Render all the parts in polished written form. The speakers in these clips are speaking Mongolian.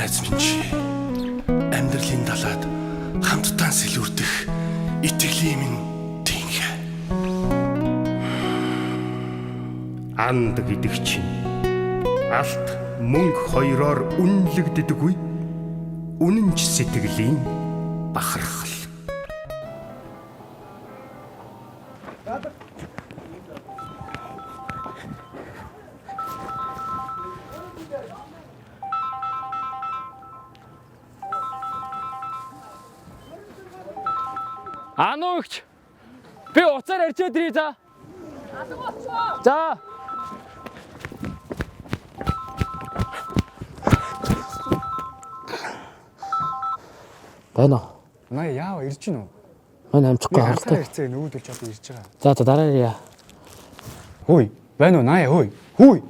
Найз минь чи амьдралын далаад хамтдаа сэлүүрдэх итгэлийн минь тэнхэ. Анд гэдэг чинь алт мөнгө хоёроор үнэлэгддэггүй үнэнч сэтгэлийн бахархал. Ануугч би уцаар арчаад ирээ за. Алга болчихоо. За. Байна уу? Наа яав ирж гин үү? Манай амжихгүй харалтай. Ирцээ нүүдэлж одоо ирж байгаа. За дараа нь яа. Хөөе, байна уу наа хөөе. Хөөе.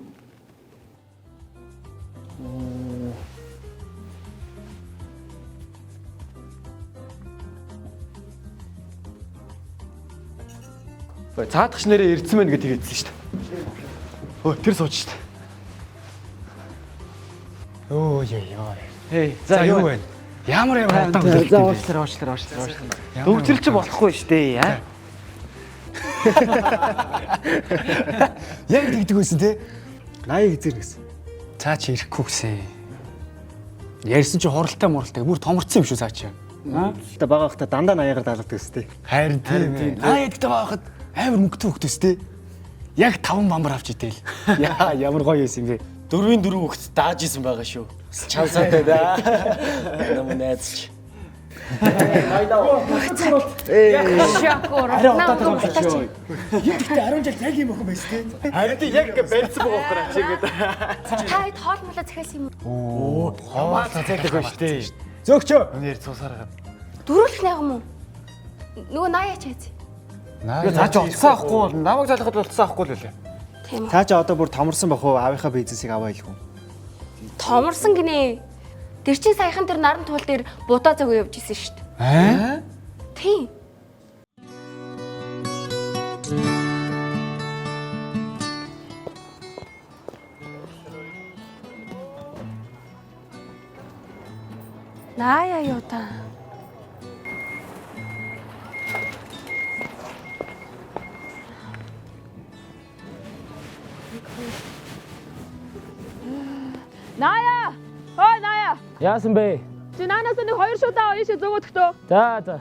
Цаадагч нэрээ ирдсэн мэн гэж хэлсэн шүү дээ. Өө тэр сууж шүү дээ. Өө яа. Хей, За юу вэ? Ямар удаан За уучлаарай. Дөгжил ч болохгүй шүү дээ яа. Яг тэгдэг байсан те. 80 хэзэр гэсэн. Цаа чи ирэхгүй гэсэн. Ярьсан чи хуралтай бүр томорцсон юм шүү цаа чи. Та бага хата дандаа 80-аар даалгадаг өстэй. Харин тийм. Аа яддаг байхад амар мөнгөтэй хөхтөс те. Яг 5 бамбар авч идээл. Яа ямар гоё юм бэ. 4-4 хөхт дааж исэн байгаа шүү. Чансаатай да. Нам найзч. Шакур. Арай удаад байгаа юм шиг шүү. Гэхдээ 10 жил яг юм охин байсан те. Харин яг барьсан байгаа байхгүй чи гэдэг. Таад хоол молоо захиасан юм. Оо, Хамаа цацаадаг байна шүү дээ. зөөгчөө. Үнээр цуусараад. Дөрүүлэх нэг юм уу? Нөгөө 80 ч хайц. Цаа чи утсаа авахгүй бол намайг залхад утсаа авахгүй л үлээ. Тийм үү. Цаа чи одоо бүр томорсон бах уу? Аавынхаа бизнесийг аваа илгүй. Томорсон гинэ. Тэр чин саяхан тэр наран туул дээр будаа зөг явж исэн шүү дээ. Тийм. Наяа юу та. Ная! Ой Ная! Яасан бэ? Чи наанаас нэг 2 шуудаа ийшээ зөгөөдөхтөө. За.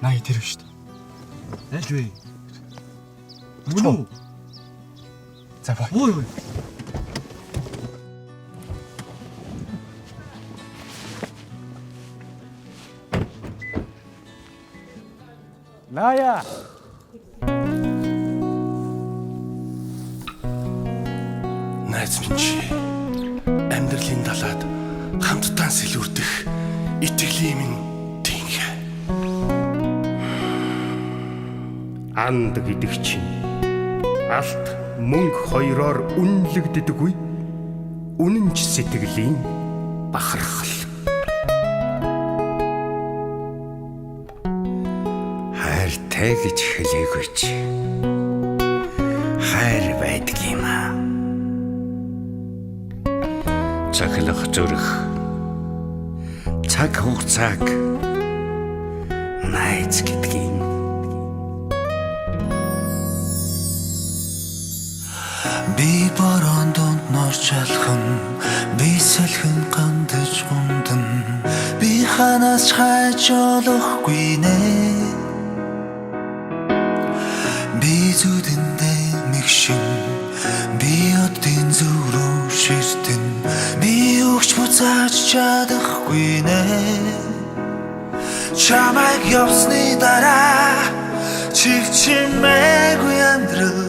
Наа тэр шүү дээ. Яаж вэ? Мөн үү? За бай. Ой. Ная. Найз минь чи амьдралын далаад хамтдаа сэлүүрдэх итгэлийн минь тэнхэ. Анд гэдэг чинь алт мөнгө хоёроор үнэлэгддэггүй үнэнч сэтгэлийн бахархал. Хайртай гэж хэлээгүй чи. Хайр байдаг юм аа. Цахилах зүрх. Цаг хугацааг найз гэдэг юм. Би борон донд норч алхам, би сэлхэн гандаж гундан, би ханаас хайж олохгүй нэ. Би зүдэндээ мэгшин, би одын зүрүү ширтэн, би өгч буцааж чадахгүй нэ. Чамайг явсны дараа чигчмээгүй амьдрал